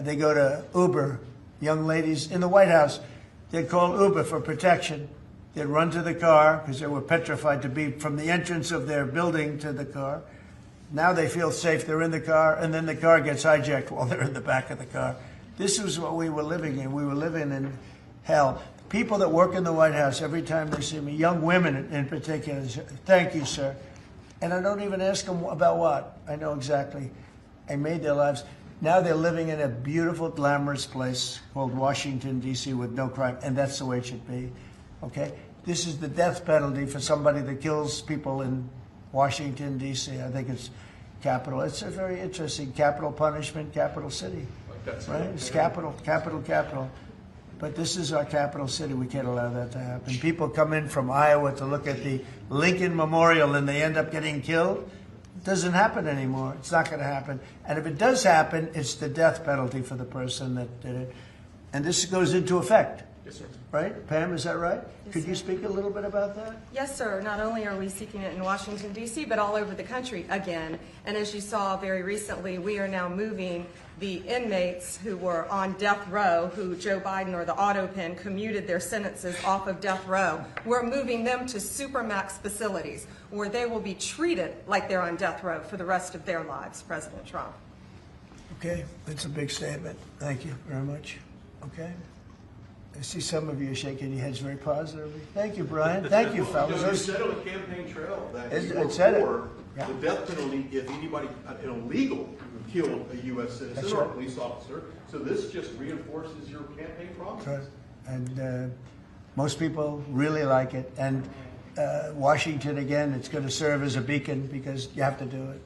They go to Uber. Young ladies in the White House, they'd call Uber for protection. They'd run to the car because they were petrified to be from the entrance of their building to the car. Now they feel safe. They're in the car, and then the car gets hijacked while they're in the back of the car. This is what we were living in. We were living in hell. People that work in the White House, every time they see me, young women in particular, say, thank you, sir. And I don't even ask them about what. I know exactly. I made their lives. Now they're living in a beautiful, glamorous place called Washington, D.C. with no crime, and that's the way it should be. Okay? This is the death penalty for somebody that kills people in Washington, D.C. I think it's capital. It's a very interesting capital punishment, capital city. Right? It's capital, capital, capital. But this is our capital city. We can't allow that to happen. People come in from Iowa to look at the Lincoln Memorial and they end up getting killed. It doesn't happen anymore. It's not going to happen. And if it does happen, it's the death penalty for the person that did it. And this goes into effect. Yes, sir. Right? Pam, is that right? Yes, Could you speak a little bit about that? Yes, sir. Not only are we seeking it in Washington, D.C., but all over the country again. And as you saw very recently, we are now moving the inmates who were on death row, who Joe Biden or the auto pen commuted their sentences off of death row. We're moving them to supermax facilities where they will be treated like they're on death row for the rest of their lives, President Trump. Okay, that's a big statement. Thank you very much. Okay. I see some of you shaking your heads very positively. Thank you, Brian. Thank you, fellas. You said on the campaign trail that you It were said it. for Yeah. the death penalty if anybody, an illegal, killed a U.S. citizen That's or a right. police officer. So this just reinforces your campaign promise. Right. And most people really like it. And Washington, again, it's going to serve as a beacon because you have to do it.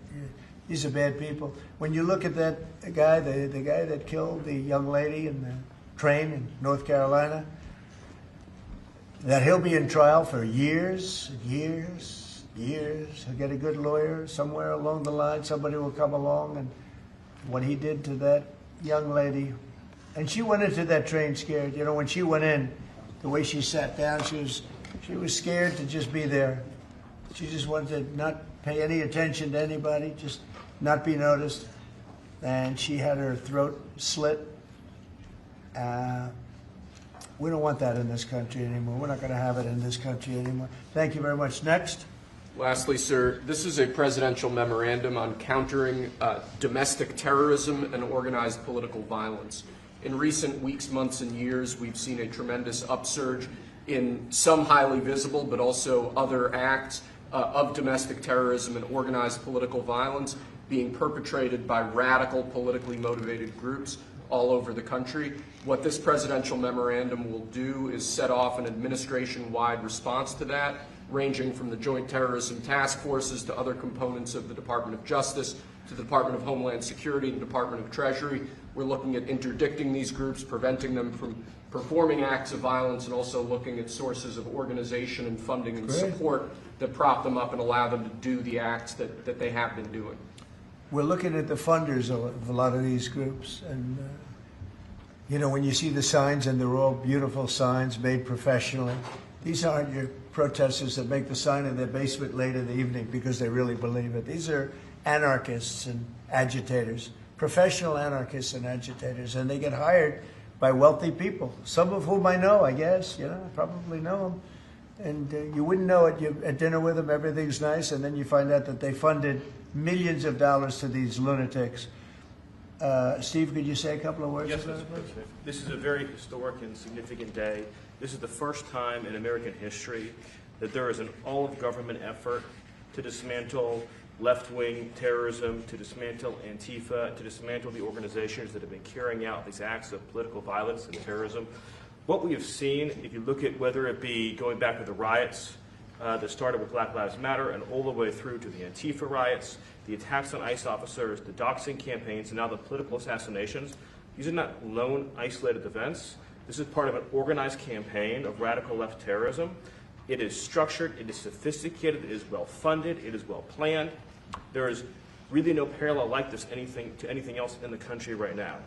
These are bad people. When you look at that guy, the guy that killed the young lady in the train in North Carolina, that he'll be in trial for years, years, years. He'll get a good lawyer somewhere along the line. Somebody will come along, and what he did to that young lady, and she went into that train scared. You know, when she went in, the way she sat down, she was scared to just be there. She just wanted to not pay any attention to anybody, just not be noticed. And she had her throat slit. We don't want that in this country anymore. We're not going to have it in this country anymore. Thank you very much. Next. Lastly, sir, this is a presidential memorandum on countering domestic terrorism and organized political violence. In recent weeks, months, and years, we've seen a tremendous upsurge in some highly visible, but also other acts of domestic terrorism and organized political violence being perpetrated by radical, politically motivated groups all over the country. What this presidential memorandum will do is set off an administration-wide response to that, ranging from the Joint Terrorism Task Forces to other components of the Department of Justice, to the Department of Homeland Security and Department of Treasury. We're looking at interdicting these groups, preventing them from performing acts of violence, and also looking at sources of organization and funding and support that prop them up and allow them to do the acts that they have been doing. We're looking at the funders of a lot of these groups, and you know, when you see the signs, and they're all beautiful signs made professionally, these aren't your protesters that make the sign in their basement late in the evening because they really believe it. These are anarchists and agitators, professional anarchists and agitators, and they get hired by wealthy people, some of whom I know, I guess, you know, I probably know them. And you wouldn't know it. You're at dinner with them, everything's nice, and then you find out that they funded millions of dollars to these lunatics. Steve, could you say a couple of words? Yes, about Mr. it? President. This is a very historic and significant day. This is the first time in American history that there is an all-of-government effort to dismantle left-wing terrorism, to dismantle Antifa, to dismantle the organizations that have been carrying out these acts of political violence and terrorism. What we have seen, if you look at whether it be going back to the riots that started with Black Lives Matter and all the way through to the Antifa riots, the attacks on ICE officers, the doxing campaigns, and now the political assassinations, these are not lone, isolated events. This is part of an organized campaign of radical left terrorism. It is structured, it is sophisticated, it is well-funded, it is well-planned. There is really no parallel like this to anything else in the country right now.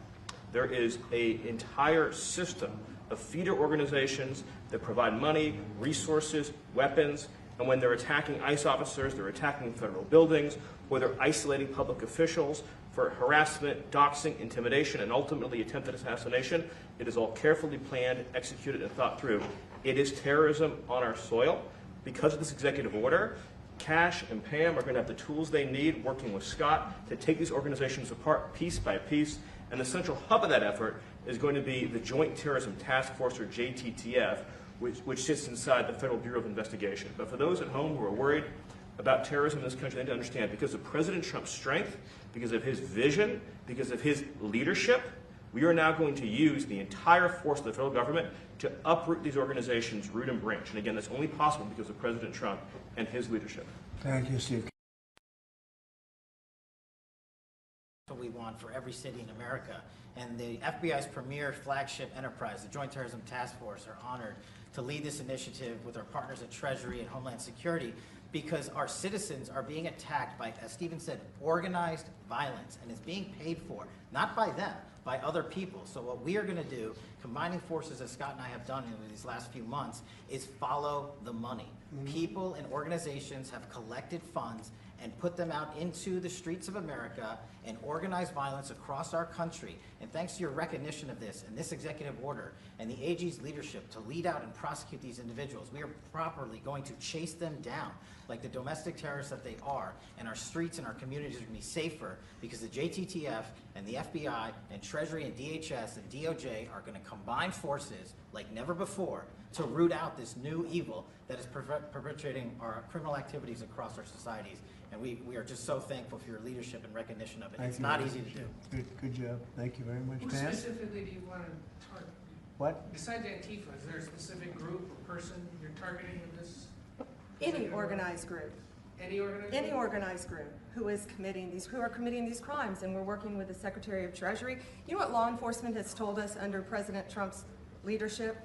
There is an entire system of feeder organizations that provide money, resources, weapons, and when they're attacking ICE officers, they're attacking federal buildings, or they're isolating public officials for harassment, doxing, intimidation, and ultimately attempted assassination. It is all carefully planned, executed, and thought through. It is terrorism on our soil. Because of this executive order, Cash and Pam are going to have the tools they need, working with Scott, to take these organizations apart piece by piece. And the central hub of that effort is going to be the Joint Terrorism Task Force, or JTTF, which sits inside the Federal Bureau of Investigation. But for those at home who are worried about terrorism in this country, they need to understand, because of President Trump's strength, because of his vision, because of his leadership, we are now going to use the entire force of the federal government to uproot these organizations root and branch. And again, that's only possible because of President Trump and his leadership. Thank you, Steve. What we want for every city in America. And the FBI's premier flagship enterprise, the Joint Terrorism Task Force, are honored to lead this initiative with our partners at Treasury and Homeland Security, because our citizens are being attacked by, as Stephen said, organized violence, and it's being paid for, not by them, by other people. So what we are going to do, combining forces as Scott and I have done in these last few months, is follow the money. People and organizations have collected funds and put them out into the streets of America and organized violence across our country. And thanks to your recognition of this and this executive order and the AG's leadership to lead out and prosecute these individuals, we are properly going to chase them down like the domestic terrorists that they are, and our streets and our communities are going to be safer because the JTTF and the FBI and Treasury and DHS and DOJ are going to combine forces like never before to root out this new evil that is perpetrating our criminal activities across our societies. And we are just so thankful for your leadership and recognition of it. It's not easy to do. Good job. Thank you very much, Who Pam. specifically do you want to target? What? Besides Antifa, is there a specific group or person you're targeting in this? Any organized group. Any organized Any group? organized group who are committing these crimes, and we're working with the Secretary of Treasury. You know what law enforcement has told us under President Trump's leadership?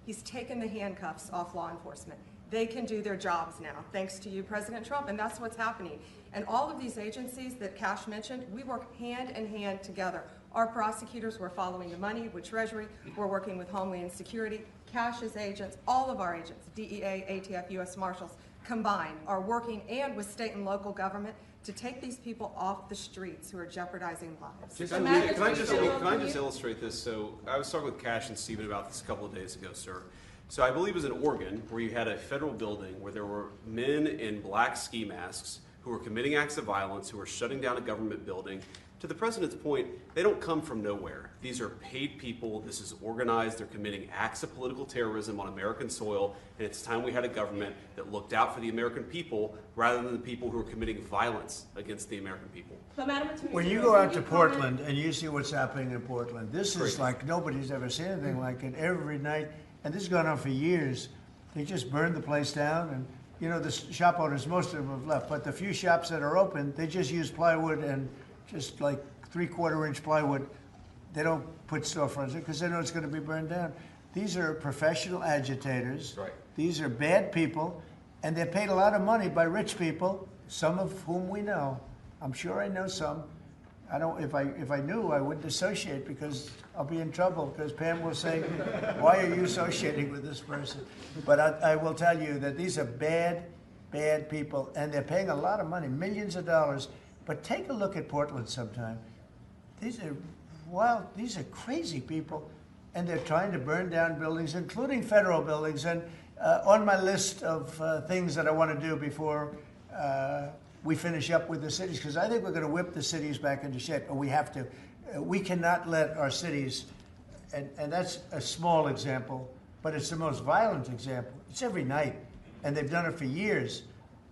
He's taken the handcuffs off law enforcement. They can do their jobs now, thanks to you, President Trump, and that's what's happening. And all of these agencies that Cash mentioned, we work hand in hand together. Our prosecutors were following the money with Treasury. We're working with Homeland Security. Cash's agents, all of our agents, DEA, ATF, U.S. Marshals, combined, are working, and with state and local government, to take these people off the streets who are jeopardizing lives. Can I just illustrate this? So I was talking with Cash and Stephen about this a couple of days ago, sir. So I believe it was in Oregon, where you had a federal building where there were men in black ski masks who were committing acts of violence, who were shutting down a government building. To the president's point, they don't come from nowhere. These are paid people. This is organized. They're committing acts of political terrorism on American soil, and it's time we had a government that looked out for the American people rather than the people who are committing violence against the American people. But Madam When you go out to Portland and you see what's happening in Portland, this is like nobody's ever seen anything like it. Every night, and this has gone on for years. They just burned the place down, and you know the shop owners, most of them have left, but the few shops that are open, they just use plywood and just like 3/4-inch plywood. They don't put storefronts in because they know it's going to be burned down. These are professional agitators. Right. These are bad people, and they're paid a lot of money by rich people, some of whom we know. I'm sure I know some. I don't. If I knew, I wouldn't associate because I'll be in trouble. Because Pam will say, "Why are you associating with this person?" But I will tell you that these are bad people, and they're paying a lot of money, millions of dollars. But take a look at Portland sometime. These are crazy people, and they're trying to burn down buildings, including federal buildings. And on my list of things that I want to do before we finish up with the cities, because I think we're going to whip the cities back into shape, or we have to. We cannot let our cities, and that's a small example, but it's the most violent example. It's every night, and they've done it for years.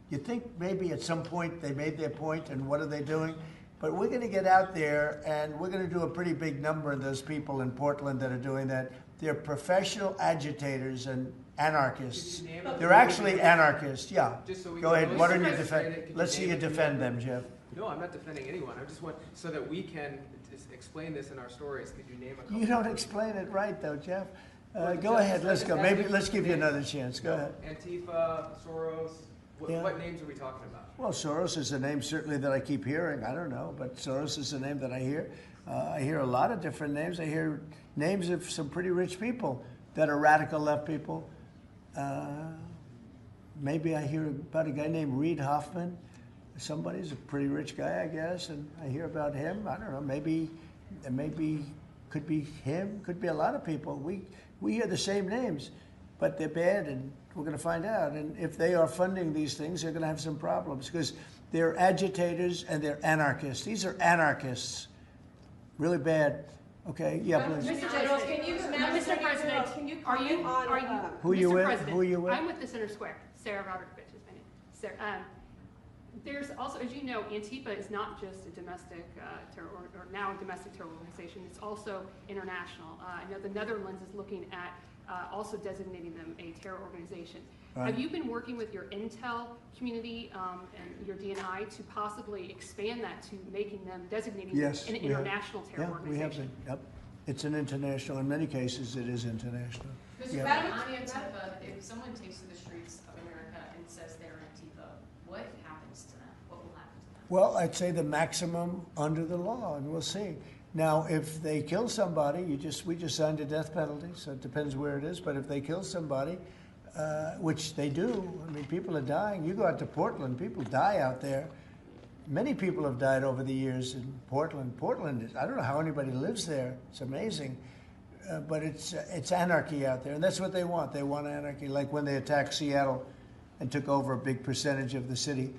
You think maybe at some point they made their point, and what are they doing? But we're going to get out there, and we're going to do a pretty big number of those people in Portland that are doing that. They're professional agitators and anarchists. They're actually anarchists, yeah. Go ahead, why don't you defend? Let's see you defend them, Jeff. No, I'm not defending anyone. I just want, so that we can just explain this in our stories, could you name a couple? You don't explain it right, though, Jeff. Go ahead, let's go. Maybe let's give you another chance. Go ahead. Antifa, Soros, what names are we talking about? Well, Soros is a name certainly that I keep hearing. I don't know, but Soros is a name that I hear. I hear a lot of different names. I hear names of some pretty rich people that are radical left people. Maybe I hear about a guy named Reid Hoffman. Somebody's a pretty rich guy, I guess, and I hear about him. I don't know. Maybe could be him. Could be a lot of people. We hear the same names, but they're bad, and we're going to find out. And if they are funding these things, they're going to have some problems because they're agitators and they're anarchists. These are anarchists, really bad. Okay, yeah, please. Mr. General, can you, Mr. President, can you are you, Who you Mr. with? President, Who you with? I'm with the Center Square. Sarah Rodriguez is my name. Sarah, there's also, as you know, Antifa is not just a domestic terror or now a domestic terror organization. It's also international. I know the Netherlands is looking at also designating them a terror organization. Right. Have you been working with your intel community and your DNI to possibly expand that to making them designating Yes, an international terror organization? We have been. Yep. It's an international. In many cases, it is international. Mr. Yeah. Madam on Antifa, if someone takes to the streets of America and says they're Antifa, what happens to them? What will happen to them? Well, I'd say the maximum under the law, and we'll see. Now, if they kill somebody, we just signed a death penalty, so it depends where it is. But if they kill somebody, which they do, I mean, people are dying. You go out to Portland, people die out there. Many people have died over the years in Portland. Portland is, I don't know how anybody lives there. It's amazing. But it's anarchy out there, and that's what they want. They want anarchy. Like when they attacked Seattle and took over a big percentage of the city,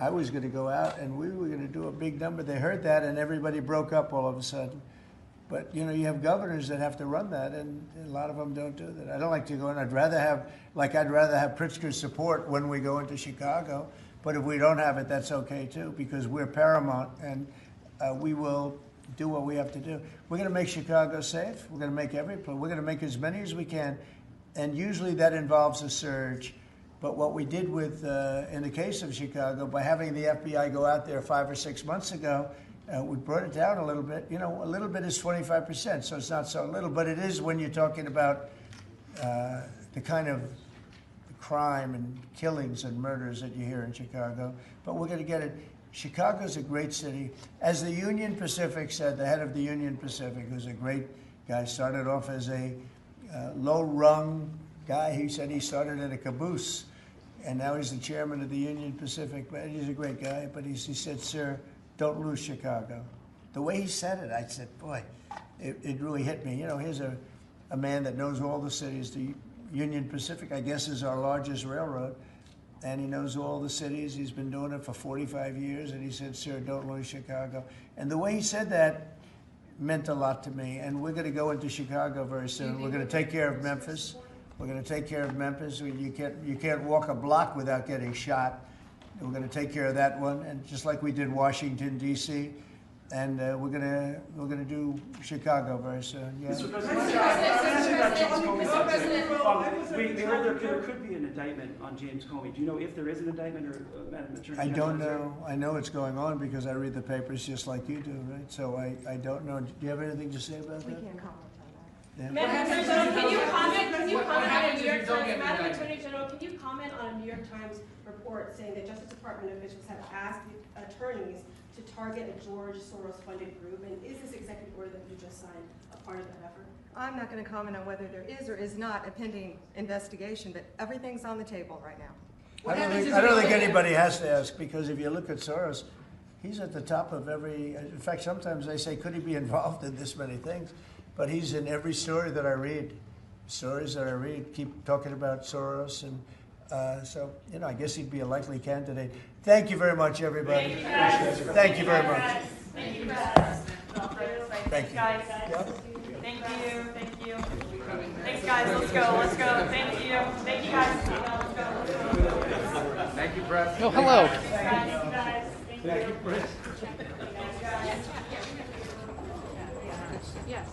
I was going to go out and we were going to do a big number. They heard that and everybody broke up all of a sudden. But, you know, you have governors that have to run that, and a lot of them don't do that. I don't like to go in. I'd rather have Pritzker's support when we go into Chicago. But if we don't have it, that's okay, too, because we're paramount, and we will do what we have to do. We're going to make Chicago safe. We're going to make we're going to make as many as we can, and usually that involves a surge. But what we did with, in the case of Chicago, by having the FBI go out there 5 or 6 months ago, we brought it down a little bit. You know, a little bit is 25%, so it's not so little. But it is when you're talking about the kind of crime and killings and murders that you hear in Chicago. But we're going to get it. Chicago's a great city. As the Union Pacific said, the head of the Union Pacific, who's a great guy, started off as a low-rung guy. He said he started at a caboose, and now he's the chairman of the Union Pacific. But he's a great guy. But he said, "Sir, don't lose Chicago." The way he said it, I said, boy, it really hit me. You know, here's a man that knows all the cities. The Union Pacific, I guess, is our largest railroad, and he knows all the cities. He's been doing it for 45 years, and he said, "Sir, don't lose Chicago." And the way he said that meant a lot to me, and we're going to go into Chicago very soon. We're going to take care of Memphis. We're going to take care of Memphis. You can't walk a block without getting shot. We're going to take care of that one, and just like we did Washington, D.C., and we're going to do Chicago very soon. Yeah. Mr. President, we heard there could be an indictment on James Comey. Do you know if there is an indictment, or Madam Attorney? I don't know. I know it's going on because I read the papers just like you do, right? So I don't know. Do you have anything to say about that? We can't comment. Yeah. Madam Attorney General, can you comment on a New York Times? Madam Attorney General, can you comment on a New York Times report saying that Justice Department officials have asked the attorneys to target a George Soros-funded group? And is this executive order that you just signed a part of that effort? I'm not going to comment on whether there is or is not a pending investigation, but everything's on the table right now. I don't think anybody has to ask, because if you look at Soros, he's at the top of every. In fact, sometimes they say, could he be involved in this many things? But he's in every story that I read. Stories that I read keep talking about Soros, and so, you know, I guess he'd be a likely candidate. Thank you very much, everybody. Thank you very much. Thank you, Thank you. Guys. Thank you. Thank you. Thanks, guys. Let's go. Thank you. Thank you, guys. Let's go. Thank you, Brett. Oh, hello. Thank you, Yes.